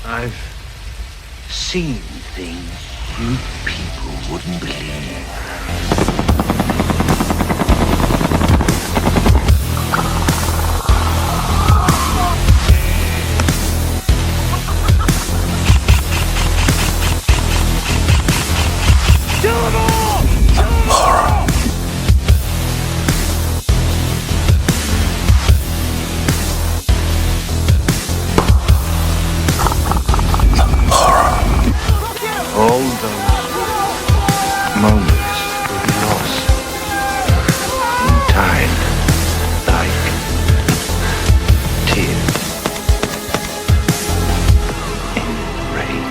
I've seen things you people wouldn't believe. All those moments will be lost in time, like tears in rain.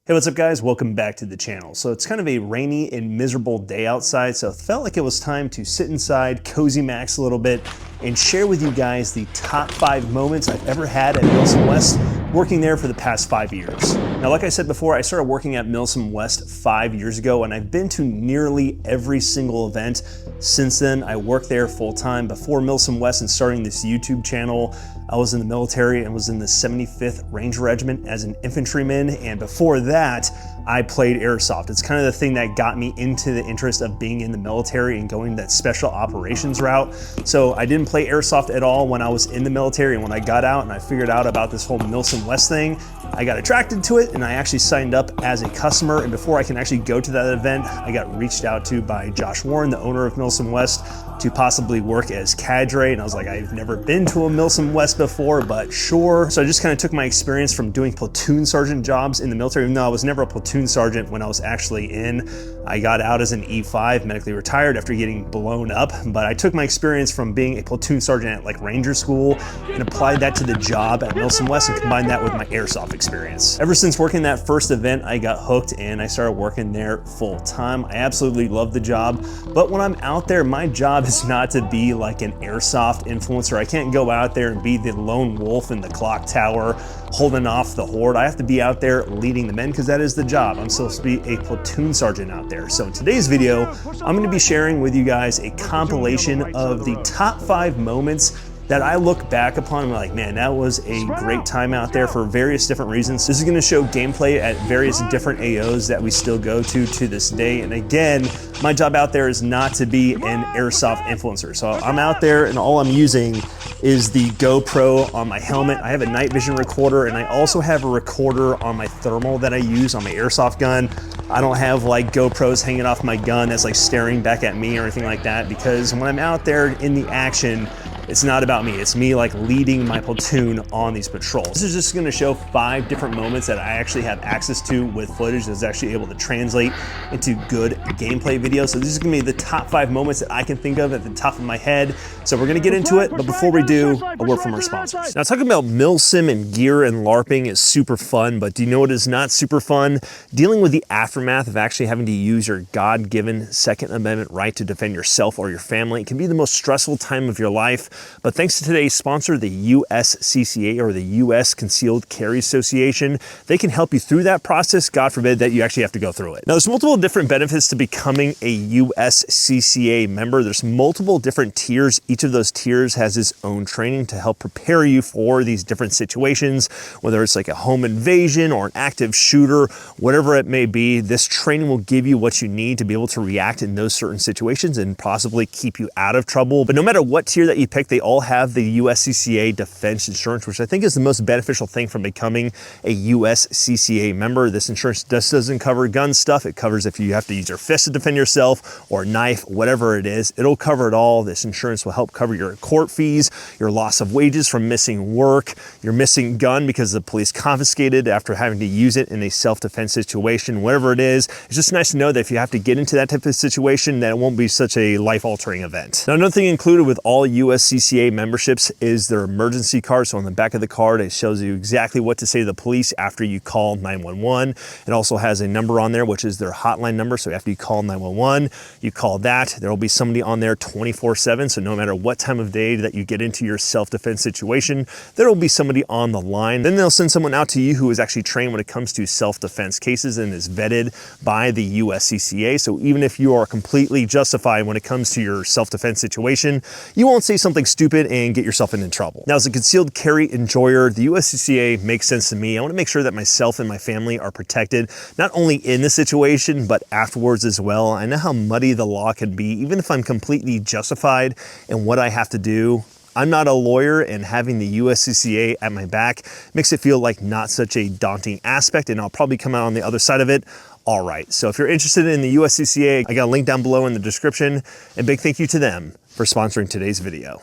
Hey, what's up guys? Welcome back to the channel. So it's kind of a rainy and miserable day outside, so it felt like it was time to sit inside, cozy max a little bit, and share with you guys the top 5 moments I've ever had at MilSim West, working there for the past 5 years. Now, like I said before, I started working at MilSim West 5 years ago, and I've been to nearly every single event since then. I worked there full time. Before MilSim West and starting this YouTube channel, I was in the military and was in the 75th Ranger Regiment as an infantryman, and before that, I played Airsoft. It's kind of the thing that got me into the interest of being in the military and going that special operations route. So I didn't play Airsoft at all when I was in the military, and when I got out and I figured out about this whole MilSim West thing, I got attracted to it and I actually signed up as a customer. And before I can actually go to that event, I got reached out to by Josh Warren, the owner of MilSim West, to possibly work as cadre. And I was like, I've never been to a MilSim West before, but sure. So I just kind of took my experience from doing platoon sergeant jobs in the military, even though I was never a platoon sergeant when I was actually in. I got out as an E5, medically retired after getting blown up, but I took my experience from being a platoon sergeant at like Ranger School and applied that to the job at MilSim West and combined that with my Airsoft experience. Ever since working that first event, I got hooked and I started working there full time. I absolutely love the job, but when I'm out there, my job is not to be like an Airsoft influencer. I can't go out there and be the lone wolf in the clock tower holding off the horde. I have to be out there leading the men because that is the job. I'm supposed to be a platoon sergeant out there. So in today's video, I'm going to be sharing with you guys a compilation of the top 5 moments that I look back upon and I'm like, man, that was a great time out there for various different reasons. This is gonna show gameplay at various different AOs that we still go to this day. And again, my job out there is not to be an Airsoft influencer. So I'm out there and all I'm using is the GoPro on my helmet. I have a night vision recorder and I also have a recorder on my thermal that I use on my Airsoft gun. I don't have like GoPros hanging off my gun that's like staring back at me or anything like that, because when I'm out there in the action, it's not about me, it's me like leading my platoon on these patrols. This is just gonna show 5 different moments that I actually have access to with footage that's actually able to translate into good gameplay videos. So this is gonna be the top 5 moments that I can think of at the top of my head. So we're gonna get into it, but before we do, a word from our sponsors. Now, talking about MilSim and gear and LARPing is super fun, but do you know what is not super fun? Dealing with the aftermath of actually having to use your God-given Second Amendment right to defend yourself or your family. It can be the most stressful time of your life. But thanks to today's sponsor, the USCCA, or the U.S. Concealed Carry Association, they can help you through that process. God forbid that you actually have to go through it. Now, there's multiple different benefits to becoming a USCCA member. There's multiple different tiers. Each of those tiers has its own training to help prepare you for these different situations, whether it's like a home invasion or an active shooter, whatever it may be. This training will give you what you need to be able to react in those certain situations and possibly keep you out of trouble. But no matter what tier that you pick, they all have the USCCA defense insurance, which I think is the most beneficial thing from becoming a USCCA member. This insurance just doesn't cover gun stuff. It covers if you have to use your fist to defend yourself or a knife, whatever it is, it'll cover it all. This insurance will help cover your court fees, your loss of wages from missing work, your missing gun because the police confiscated after having to use it in a self-defense situation, whatever it is. It's just nice to know that if you have to get into that type of situation, that it won't be such a life-altering event. Now, another thing included with all USCCA USCCA memberships is their emergency card. So on the back of the card, it shows you exactly what to say to the police after you call 911. It also has a number on there, which is their hotline number. So after you call 911, you call that. There will be somebody on there 24/7. So no matter what time of day that you get into your self-defense situation, there will be somebody on the line. Then they'll send someone out to you who is actually trained when it comes to self-defense cases and is vetted by the USCCA. So even if you are completely justified when it comes to your self-defense situation, you won't say something stupid and get yourself into trouble. Now, as a concealed carry enjoyer, the USCCA makes sense to me. I want to make sure that myself and my family are protected, not only in the situation, but afterwards as well. I know how muddy the law can be, even if I'm completely justified in what I have to do. I'm not a lawyer, and having the USCCA at my back makes it feel like not such a daunting aspect, and I'll probably come out on the other side of it all right. So if you're interested in the USCCA, I got a link down below in the description, and big thank you to them for sponsoring today's video.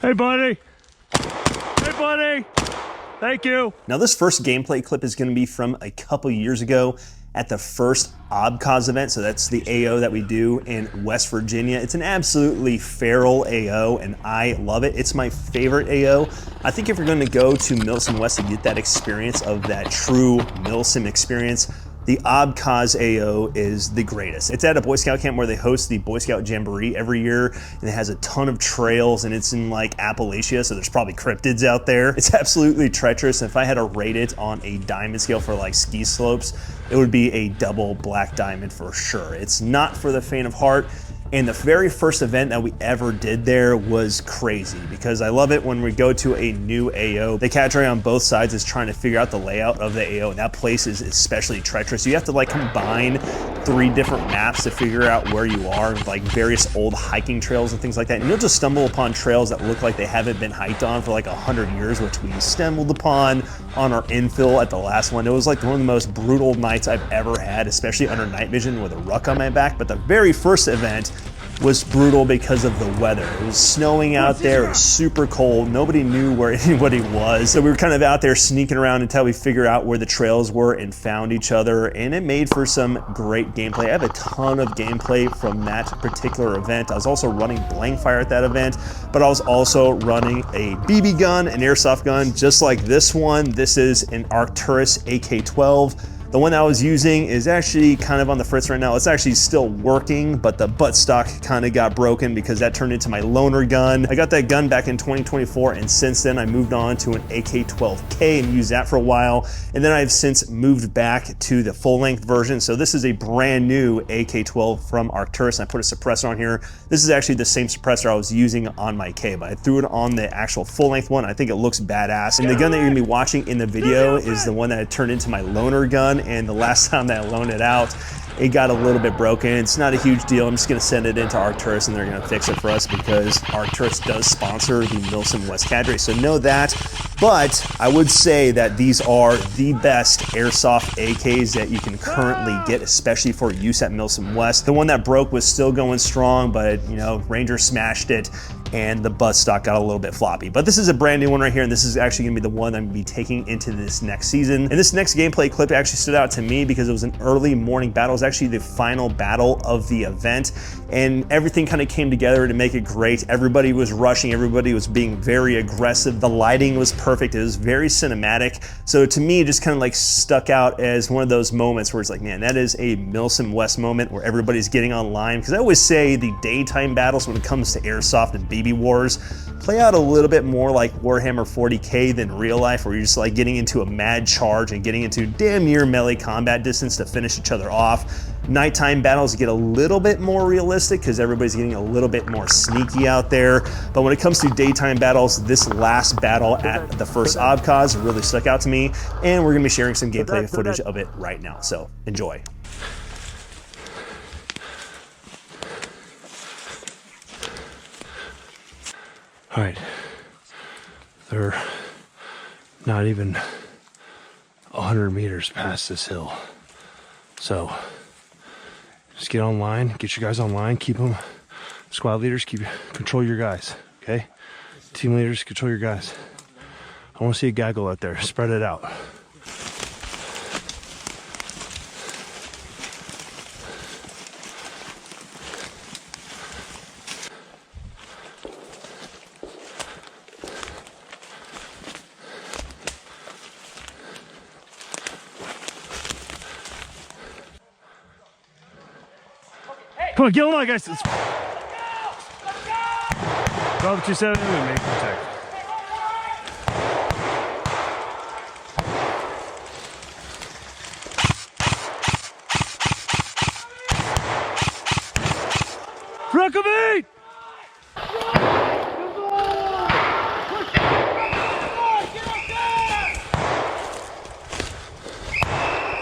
Hey, buddy. Hey, buddy. Thank you. Now, this first gameplay clip is going to be from a couple years ago at the first Abkhaz event. So that's the AO that we do in West Virginia. It's an absolutely feral AO, and I love it. It's my favorite AO. I think if you're going to go to MilSim West to get that experience of that true MilSim experience, the Abkhaz AO is the greatest. It's at a Boy Scout camp where they host the Boy Scout Jamboree every year, and it has a ton of trails, and it's in like Appalachia, so there's probably cryptids out there. It's absolutely treacherous, and if I had to rate it on a diamond scale for like ski slopes, it would be a double black diamond for sure. It's not for the faint of heart. And the very first event that we ever did there was crazy, because I love it when we go to a new AO. The cadre on both sides is trying to figure out the layout of the AO, and that place is especially treacherous. You have to like combine 3 different maps to figure out where you are, like various old hiking trails and things like that. And you'll just stumble upon trails that look like they haven't been hiked on for like 100 years, which we stumbled upon on our infill at the last one. It was like one of the most brutal nights I've ever had, especially under night vision with a ruck on my back. But the very first event was brutal because of the weather. It was snowing out there, it was super cold, nobody knew where anybody was. So we were kind of out there sneaking around until we figured out where the trails were and found each other, and it made for some great gameplay. I have a ton of gameplay from that particular event. I was also running blank fire at that event, but I was also running a BB gun, an airsoft gun, just like this one. This is an Arcturus AK-12. The one I was using is actually kind of on the fritz right now. It's actually still working, but the buttstock kind of got broken because that turned into my loaner gun. I got that gun back in 2024, and since then I moved on to an AK-12K and used that for a while. And then I've since moved back to the full-length version. So this is a brand new AK-12 from Arcturus, and I put a suppressor on here. This is actually the same suppressor I was using on my K, but I threw it on the actual full-length one. I think it looks badass. And the gun that you're gonna be watching in the video is the one that I turned into my loaner gun. And the last time that I loaned it out, it got a little bit broken. It's not a huge deal. I'm just gonna send it into Arcturus and they're gonna fix it for us, because Arcturus does sponsor the MilSim West cadre, so know that. But I would say that these are the best airsoft AKs that you can currently get, especially for use at MilSim West. The one that broke was still going strong, but you know, Ranger smashed it and the buttstock got a little bit floppy. But this is a brand new one right here, and this is actually gonna be the one I'm gonna be taking into this next season. And this next gameplay clip actually stood out to me because it was an early morning battle. It was actually the final battle of the event, and everything kind of came together to make it great. Everybody was rushing, everybody was being very aggressive. The lighting was perfect, it was very cinematic. So to me, it just kind of like stuck out as one of those moments where it's like, man, that is a MilSim West moment where everybody's getting online. Because I always say the daytime battles when it comes to airsoft and BB wars play out a little bit more like Warhammer 40K than real life, where you're just like getting into a mad charge and getting into damn near melee combat distance to finish each other off. Nighttime battles get a little bit more realistic because everybody's getting a little bit more sneaky out there. But when it comes to daytime battles, this last battle at the first Abkhaz really stuck out to me, and we're gonna be sharing some gameplay footage of it right now. So enjoy. All right, they're not even 100 meters past this hill. So just get online, get your guys online, keep them, squad leaders, control your guys, okay? Team leaders, control your guys. I want to see a gaggle out there, spread it out. Come on, get online, guys. Let's go. Bravo 27, we make contact. Recommend!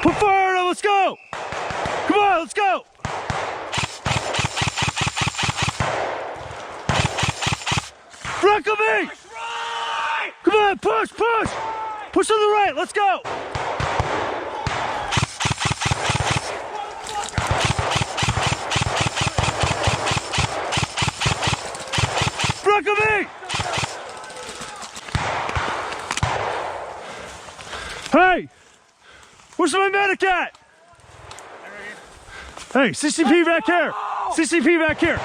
Put fire on, let's go! Come on, let's go! Recommend! Right. Come on, push, push! Push to the right, let's go! Recommend! Hey! Where's my medic at? Hey, CCP back here! CCP back here!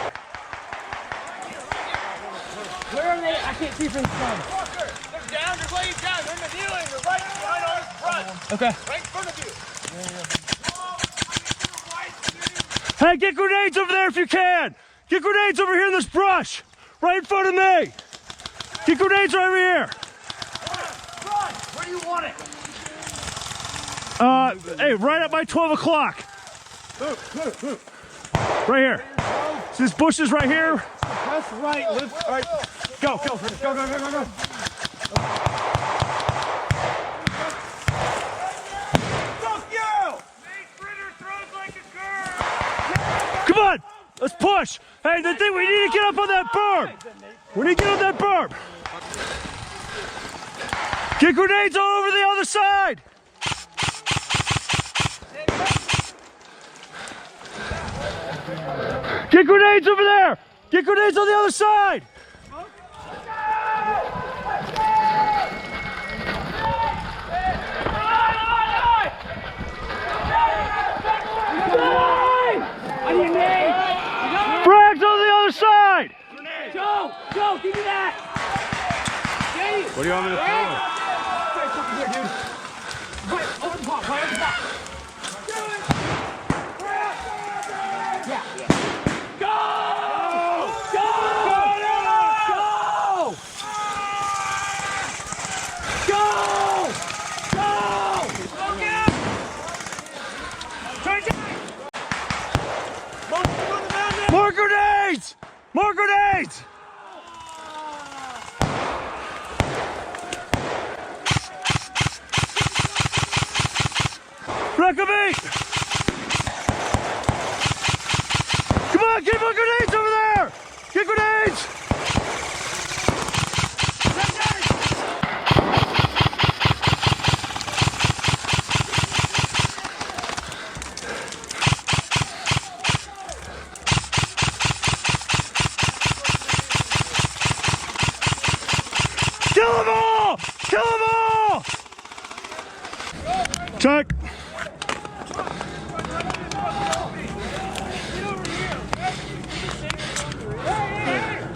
Where are they? I can't see from the front. They're down, they're laying down, they're in the kneeling, they're right behind our front. Okay. Right in front of you. Hey, get grenades over there if you can! Get grenades over here in this brush! Right in front of me! Get grenades right over here! Where do you want it? Hey, right at my 12 o'clock. Right here. So this bush is right here. Press right, lift. All right. Go, go, go, go, go, go, go. Fuck you! Nate Fritter throws like a girl! Come on, let's push. Hey, the thing, we need to get up on that berm. We need to get on that berm. Get grenades all over the other side. Get grenades over there. Get grenades on the other side. Frags on the other side! Joe, give me that! What do you want me to throw? Right over the top, right over the top. Go! Go! Go! Go! More grenades! More grenades! Recommend! Come on, get more grenades over there! Get grenades! Kill them all! Kill them all! Check.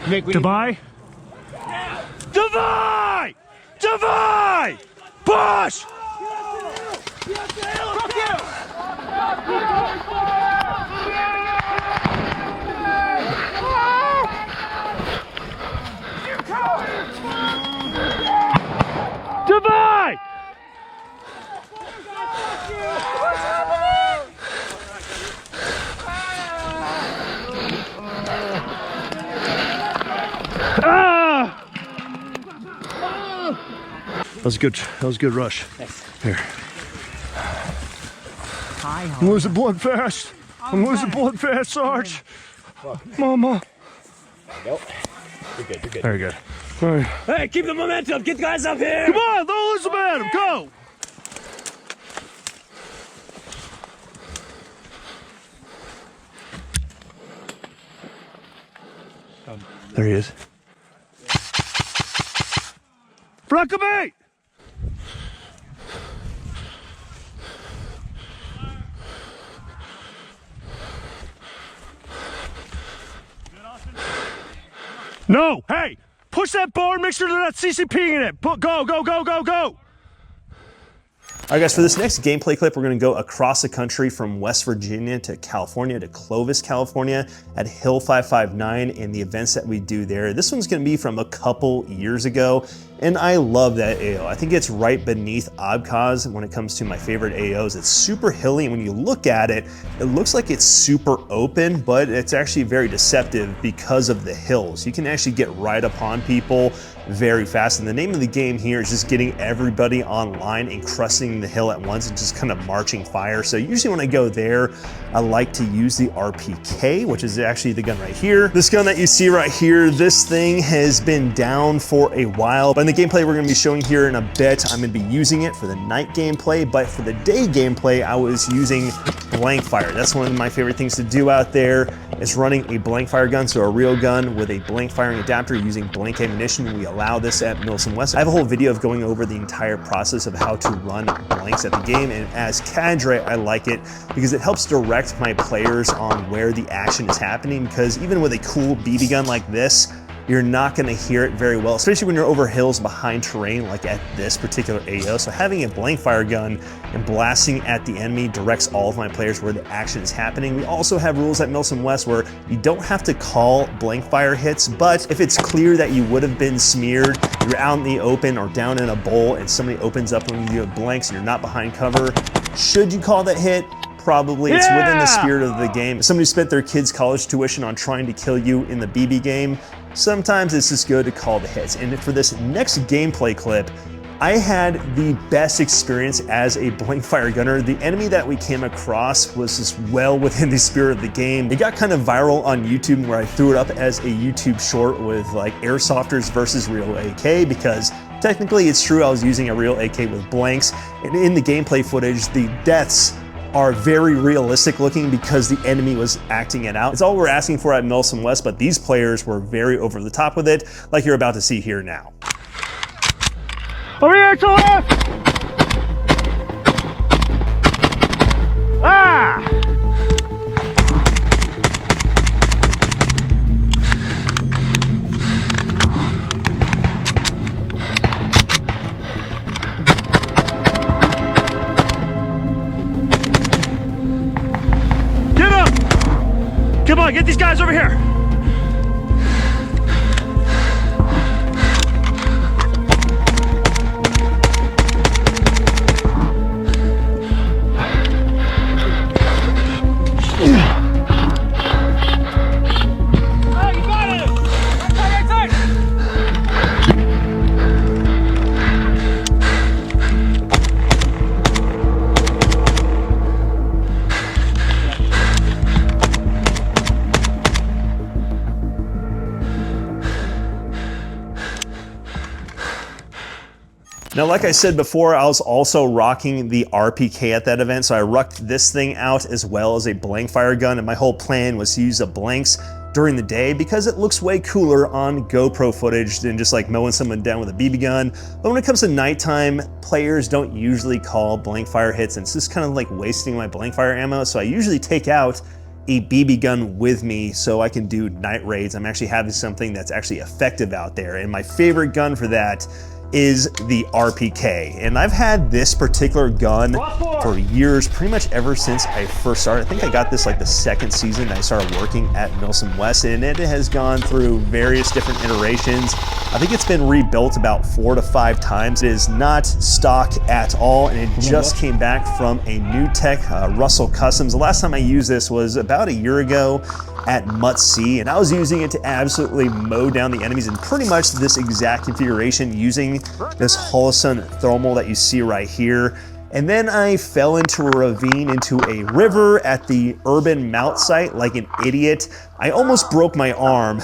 Divide! Divide! Divide! Push! Divide! Ah! That was good. That was a good rush. Thanks. Here. I'm losing blood fast. I'm losing blood fast, Sarge. Mama. Nope. Very good. All right. Hey, keep the momentum. Get the guys up here. Come on, don't lose the momentum. Go. There he is. Front of me! No, hey, push that board, make sure they're not CCPing in it. Go, go, go, go, go. All right, guys, for this next gameplay clip, we're gonna go across the country from West Virginia to California to Clovis, California at Hill 559 and the events that we do there. This one's gonna be from a couple years ago, and I love that AO. I think it's right beneath Abkhaz when it comes to my favorite AOs. It's super hilly, and when you look at it, it looks like it's super open, but it's actually very deceptive because of the hills. You can actually get right upon people very fast, and the name of the game here is just getting everybody online and crushing the hill at once and just kind of marching fire. So usually when I go there, I like to use the RPK, which is actually the gun right here. This gun that you see right here, this thing has been down for a while, but in the gameplay we're gonna be showing here in a bit, I'm gonna be using it for the night gameplay, but for the day gameplay, I was using blank fire. That's one of my favorite things to do out there, is running a blank fire gun, so a real gun with a blank firing adapter using blank ammunition. We allow this at MilSim West. I have a whole video of going over the entire process of how to run blanks at the game, and as cadre, I like it because it helps direct my players on where the action is happening, because even with a cool BB gun like this, you're not gonna hear it very well, especially when you're over hills behind terrain like at this particular AO. So having a blank fire gun and blasting at the enemy directs all of my players where the action is happening. We also have rules at MilSim West where you don't have to call blank fire hits, but if it's clear that you would have been smeared, you're out in the open or down in a bowl and somebody opens up when you have blanks and you're not behind cover, should you call that hit? Probably. It's within the spirit of the game. If somebody spent their kids' college tuition on trying to kill you in the BB game, sometimes it's just good to call the hits. And for this next gameplay clip, I had the best experience as a blank fire gunner. The enemy that we came across was just well within the spirit of the game. It got kind of viral on YouTube where I threw it up as a YouTube short with like airsofters versus real AK, because technically it's true I was using a real AK with blanks. And in the gameplay footage, the deaths are very realistic looking because the enemy was acting it out. It's all we're asking for at MilSim West, but these players were very over the top with it, like you're about to see here now. Over here to the left! Ah! Get up! Come on, get these guys over here! Now, like I said before, I was also rocking the RPK at that event, so I rucked this thing out as well as a blank fire gun, and my whole plan was to use the blanks during the day because it looks way cooler on GoPro footage than just like mowing someone down with a BB gun. But when it comes to nighttime, players don't usually call blank fire hits, and it's just kind of like wasting my blank fire ammo, so I usually take out a BB gun with me so I can do night raids. I'm actually having something that's actually effective out there, and my favorite gun for that is the RPK. And I've had this particular gun for years, pretty much ever since I first started. I think I got this like the second season that I started working at MilSim West, and it has gone through various different iterations. I think it's been rebuilt about 4 to 5 times. It is not stock at all, and it just came back from a new tech, Russell Customs. The last time I used this was about a year ago at MutC, and I was using it to absolutely mow down the enemies in pretty much this exact configuration using this Holson thermal that you see right here. And then I fell into a ravine, into a river at the urban mount site like an idiot. I almost broke my arm.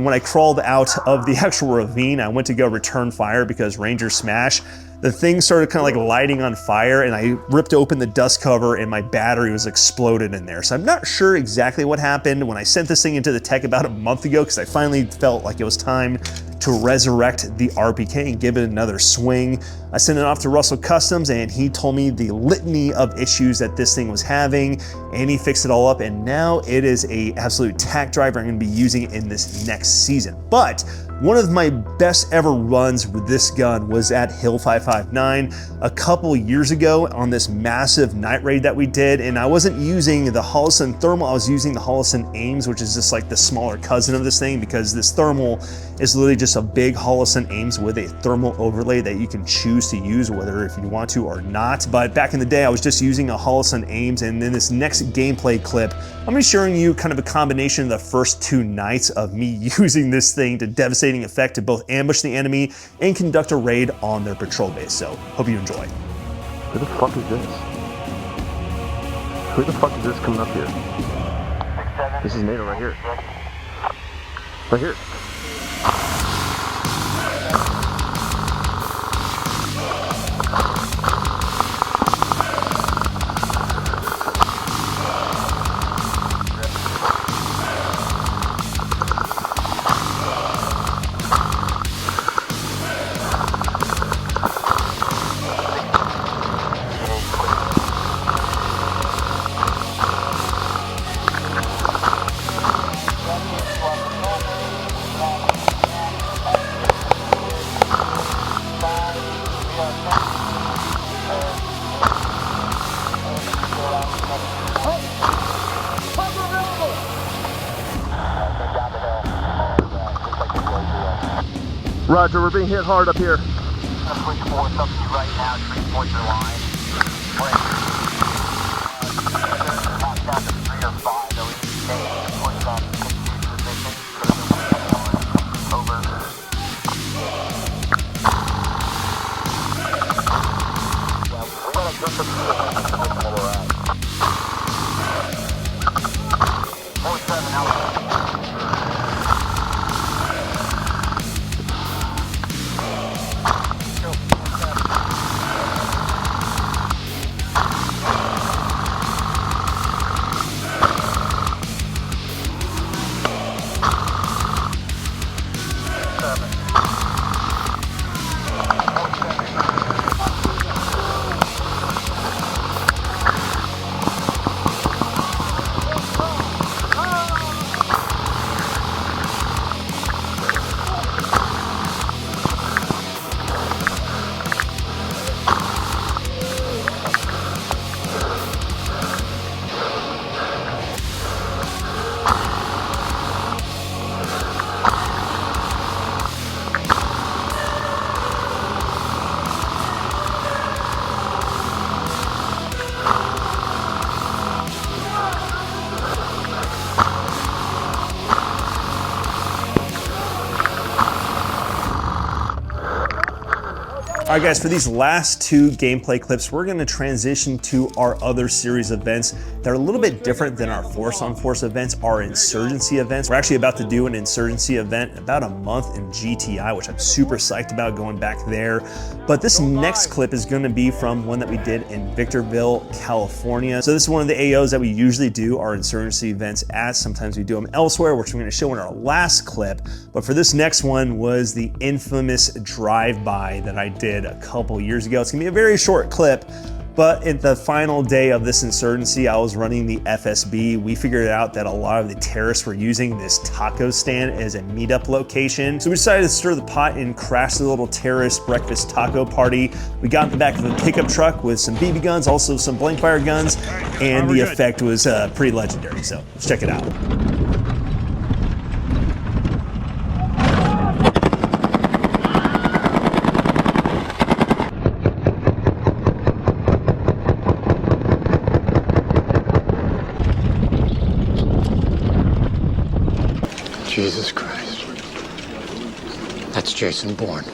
When I crawled out of the actual ravine, I went to go return fire because Ranger Smash. The thing started kind of like lighting on fire, and I ripped open the dust cover and my battery was exploded in there. So I'm not sure exactly what happened when I sent this thing into the tech about a month ago, because I finally felt like it was time to resurrect the RPK and give it another swing. I sent it off to Russell Customs and he told me the litany of issues that this thing was having, and he fixed it all up, and now it is a absolute tack driver I'm gonna be using in this next season. But one of my best ever runs with this gun was at Hill 559 a couple years ago on this massive night raid that we did, and I wasn't using the Holosun Thermal, I was using the Holosun Ames, which is just like the smaller cousin of this thing, because this thermal is literally just a big Holosun Ames with a thermal overlay that you can choose to use whether if you want to or not. But back in the day I was just using a Holosun Ames, and in this next gameplay clip I'm gonna be showing you kind of a combination of the first 2 nights of me using this thing to devastating effect to both ambush the enemy and conduct a raid on their patrol base. So hope you enjoy. Who the fuck is this? Who the fuck is this coming up here? This is NATO right here. Right here. Roger, we're being hit hard up here. Push force up to you right now, reinforce your line. Pass down to 3 or 5, though we need to stay push on 6 position. Over. Yeah, we gotta jump up to where we're at. 47 out. All right guys, for these last 2 gameplay clips, we're gonna transition to our other series of events that are a little bit different than our Force on Force events, our Insurgency events. We're actually about to do an Insurgency event in about a month in GTI, which I'm super psyched about going back there. But this next clip is gonna be from one that we did in Victorville, California. So this is one of the AOs that we usually do our Insurgency events at. Sometimes we do them elsewhere, which I'm gonna show in our last clip. But for this next one was the infamous drive-by that I did a couple years ago. It's gonna be a very short clip, but at the final day of this insurgency, I was running the FSB. We figured out that a lot of the terrorists were using this taco stand as a meetup location. So we decided to stir the pot and crash the little terrorist breakfast taco party. We got in the back of a pickup truck with some BB guns, also some blank fire guns, and the effect was pretty legendary. So let's check it out. Jesus Christ. That's Jason Bourne.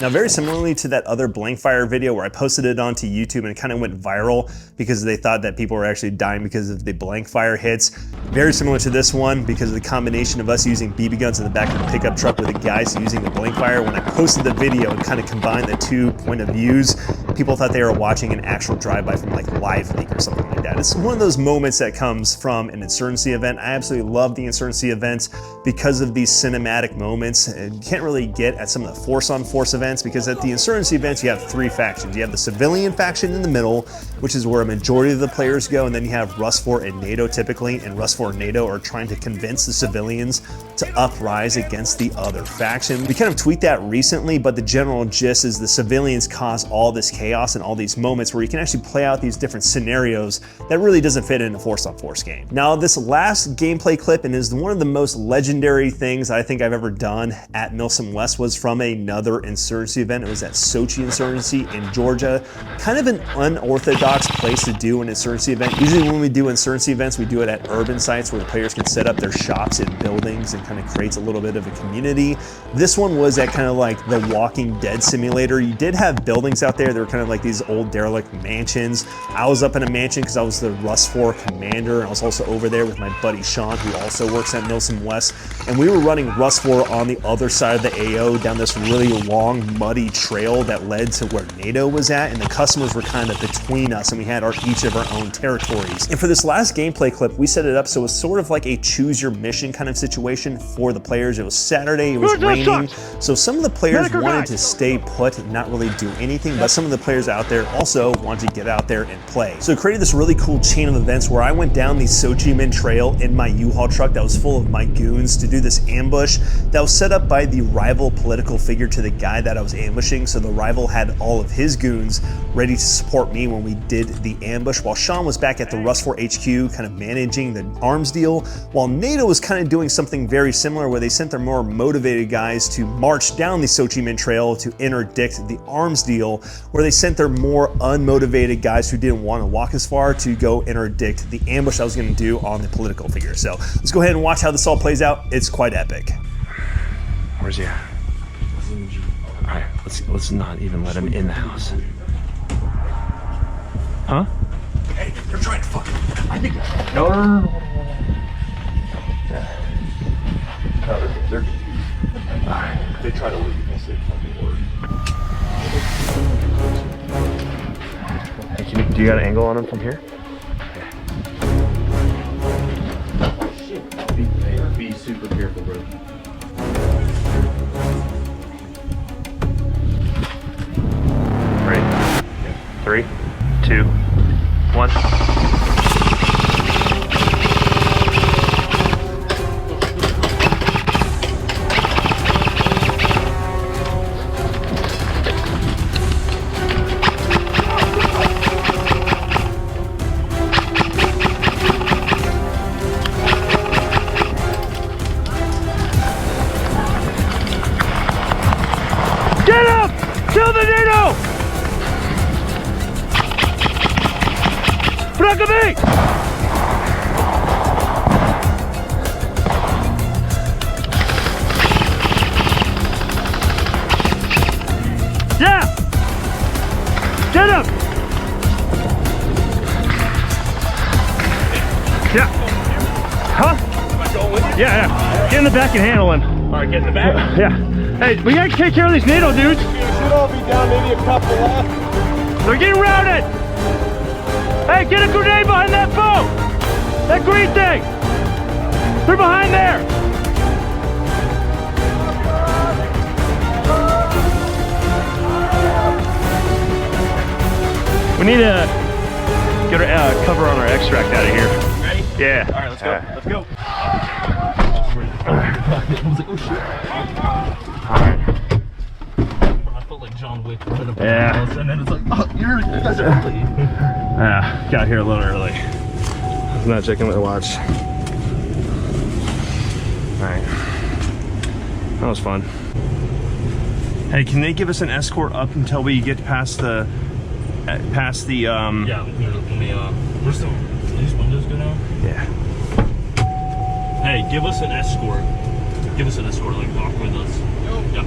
Now, very similarly to that other blank fire video where I posted it onto YouTube and it kind of went viral because they thought that people were actually dying because of the blank fire hits. Very similar to this one because of the combination of us using BB guns in the back of the pickup truck with the guys using the blank fire. When I posted the video and kind of combined the two point of views, people thought they were watching an actual drive-by from like Live Leak or something like that. It's one of those moments that comes from an insurgency event. I absolutely love the insurgency events because of these cinematic moments. You can't really get at some of the force-on-force events because at the insurgency events you have three factions. You have the civilian faction in the middle, which is where a majority of the players go, and then you have Rust 4 and NATO typically, and Rust 4 and NATO are trying to convince the civilians to uprise against the other faction. We kind of tweaked that recently, but the general gist is the civilians cause all this chaos and all these moments where you can actually play out these different scenarios that really doesn't fit in a force-on-force game. Now, this last gameplay clip, and is one of the most legendary things I think I've ever done at MilSim West, was from another insurgency event. It was at Sochi Insurgency in Georgia. Kind of an unorthodox place to do an insurgency event. Usually when we do insurgency events, we do it at urban sites where the players can set up their shops and buildings and kind of creates a little bit of a community. This one was at kind of like the Walking Dead simulator. You did have buildings out there. They were kind of like these old derelict mansions. I was up in a mansion because I was the Rust 4 commander, and I was also over there with my buddy Sean, who also works at MilSim West, and we were running Rust 4 on the other side of the AO down this really long, muddy trail that led to where NATO was at, and the customers were kind of between us, and we had each of our own territories. And for this last gameplay clip, we set it up so it was sort of like a choose your mission kind of situation for the players. It was Saturday, it was raining, so some of the players wanted to stay put and not really do anything, but some of the players out there also wanted to get out there and play. So it created this really cool chain of events where I went down the Sochi Min Trail in my U-Haul truck that was full of my goons to do this ambush that was set up by the rival political figure to the guy that I was ambushing. So the rival had all of his goons ready to support me when we did the ambush, while Sean was back at the Rust 4 HQ kind of managing the arms deal, while NATO was kind of doing something very similar where they sent their more motivated guys to march down the Sochi Min Trail to interdict the arms deal, where they sent their more unmotivated guys who didn't want to walk as far to go interdict the ambush I was going to do on the political figure. So let's go ahead and watch how this all plays out. It's quite epic. Where's he at? Alright, let's not even let him in the house. Huh? Hey, they're trying to fuck. I think. No. They're. Alright. They try to leave. I say fucking word. Hey, do you got an angle on him from here? Be super careful, bro. Ready? 3, 2, 1. Get him! Kill the NATO! Front of me! Yeah! Get him! Yeah. Huh? Yeah. Get in the back and handle him. Alright, get in the back. Yeah. Hey, we gotta take care of these NATO dudes. Should all be down, maybe a couple left. They're getting routed. Hey, get a grenade behind that boat. That green thing. They're behind there. We need to get our cover on our extract out of here. Ready? Yeah. Alright, let's go. Let's go. I was like, oh shit. I felt like John Wick. Yeah. And then it's like, oh, you guys are early. Yeah, got here a little early. I was not checking my watch. Alright. That was fun. Hey, can they give us an escort up until we get past the Yeah, let me where's these windows go now? Yeah. Hey, give us an escort. Give us an escort, like walk with us. Yeah.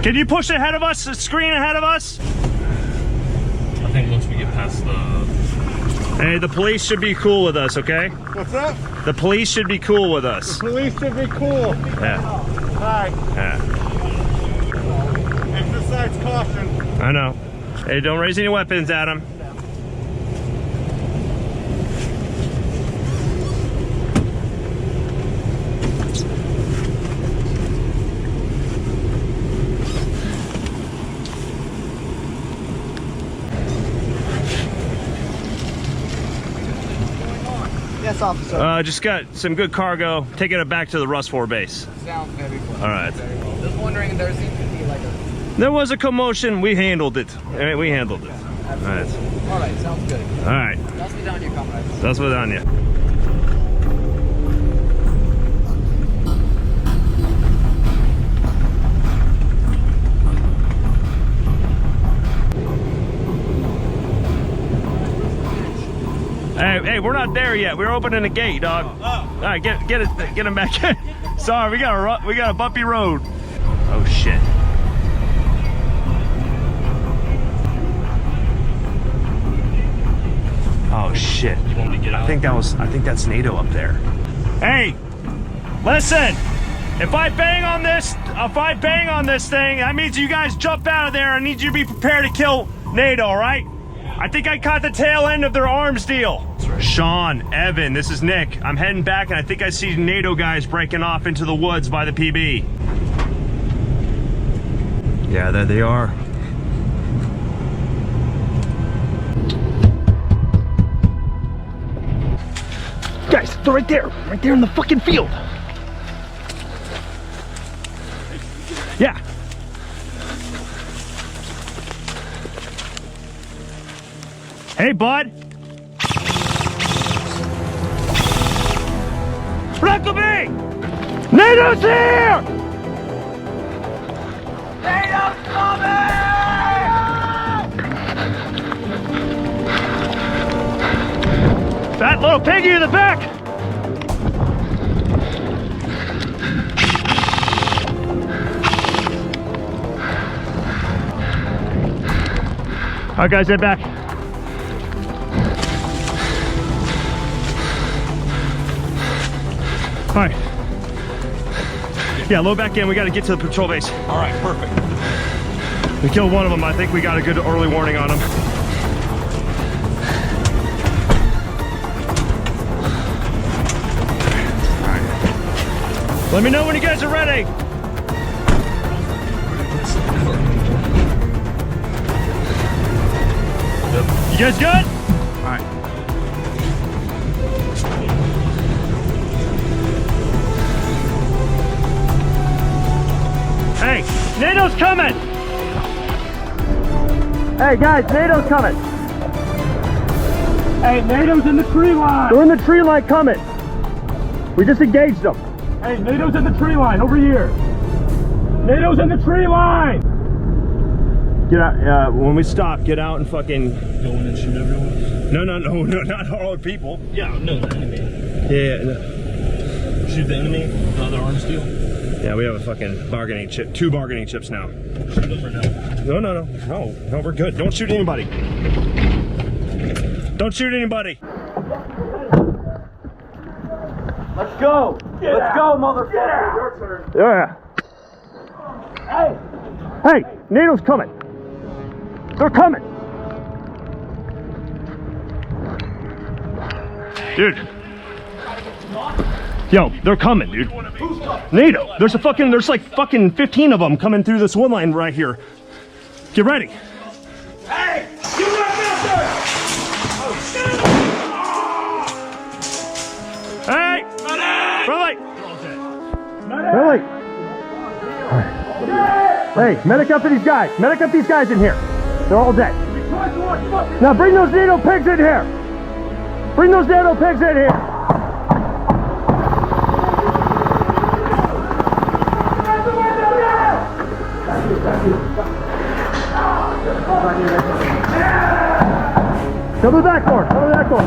Can you push ahead of us? The screen ahead of us? I think once we get past the... Hey, the police should be cool with us, okay? What's up? The police should be cool with us. Police should be cool. Yeah. Alright. Yeah. Exercise caution. I know. Hey, don't raise any weapons at him. Yes, officer. Just got some good cargo. Taking it back to the Rust 4 base. Sounds very well. All right. Very well. Just wondering, there seems to be like a... There was a commotion. We handled it. We handled it. All right. All right, sounds good. All right. That's me down your comrades. That's what on you. Hey, we're not there yet. We're opening the gate, dog. All right, get him back. Sorry, we got a bumpy road. Oh shit. Oh shit. You want me to get out? I think that's NATO up there. Hey, listen. If I bang on this thing, that means you guys jump out of there. I need you to be prepared to kill NATO, all right? I think I caught the tail end of their arms deal. Sean, Evan, this is Nick. I'm heading back and I think I see NATO guys breaking off into the woods by the PB. Yeah, there they are. Guys, they're right there in the fucking field. Yeah. Hey, bud. Rockaby! NATO's here! NATO's coming! That little piggy in the back! All right, guys, head back. All right. Yeah, load back in. We got to get to the patrol base. All right, perfect. We killed one of them. I think we got a good early warning on him. All right. Let me know when you guys are ready. You guys good? All right. Hey, NATO's coming! Hey guys, NATO's coming! Hey, NATO's in the tree line! They're in the tree line coming! We just engaged them. Hey, NATO's in the tree line, over here! NATO's in the tree line! Get out, when we stop, get out and fucking... Go in and shoot everyone? No, not our people. Yeah, no, the enemy. Yeah, no. Shoot the enemy, the other arms deal? Yeah, we have a fucking bargaining chip, 2 bargaining chips now. Shoot them right now. No, we're good. Don't shoot anybody. Don't shoot anybody. Let's go! Let's go, motherfucker! Your turn. Yeah. Hey, NATO's coming. They're coming. Dude. Yo, they're coming, dude. NATO. There's like fucking 15 of them coming through this one line right here. Get ready. Hey! You right there! Oh, shit! Hey! Really? Hey, medic up to these guys. Medic up these guys in here. They're all dead. Now bring those NATO pigs in here. Bring those NATO pigs in here. Come to the back door. Come to the back door.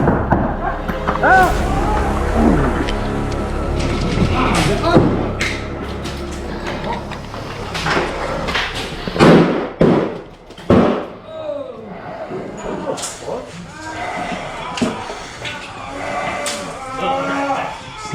Out.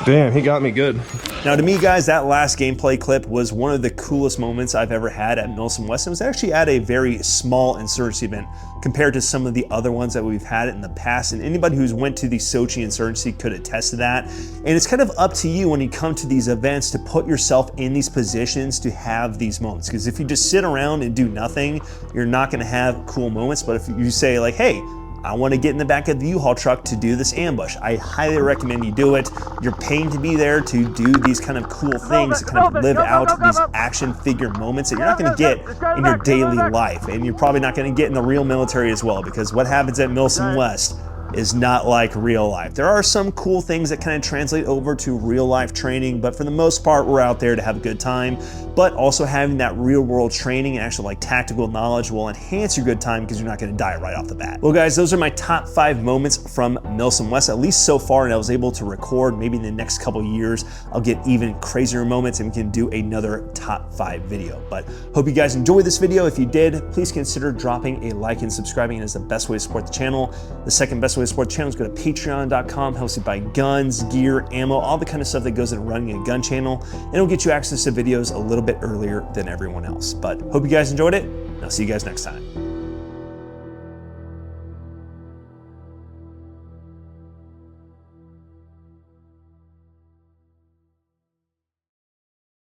Damn, he got me good. Now to me, guys, that last gameplay clip was one of the coolest moments I've ever had at MilSim West. It was actually at a very small insurgency event compared to some of the other ones that we've had in the past. And anybody who's went to the Sochi insurgency could attest to that. And it's kind of up to you when you come to these events to put yourself in these positions to have these moments. Because if you just sit around and do nothing, you're not gonna have cool moments. But if you say like, hey, I want to get in the back of the U-Haul truck to do this ambush, I highly recommend you do it. You're paying to be there to do these kind of cool things, to kind of live out these action figure moments that you're not going to get in your daily life. And you're probably not going to get in the real military as well, because what happens at MilSim West is not like real life. There are some cool things that kind of translate over to real life training, but for the most part, we're out there to have a good time. But also having that real world training and actual like tactical knowledge will enhance your good time, because you're not gonna die right off the bat. Well guys, those are my top 5 moments from MilSim West, at least so far, and I was able to record. Maybe in the next couple years, I'll get even crazier moments and we can do another top 5 video. But hope you guys enjoyed this video. If you did, please consider dropping a like and subscribing. It is the best way to support the channel. The second best way to support the channel is go to patreon.com, helps you buy guns, gear, ammo, all the kind of stuff that goes into running a gun channel, and it'll get you access to videos a little bit earlier than everyone else. But hope you guys enjoyed it, and I'll see you guys next time.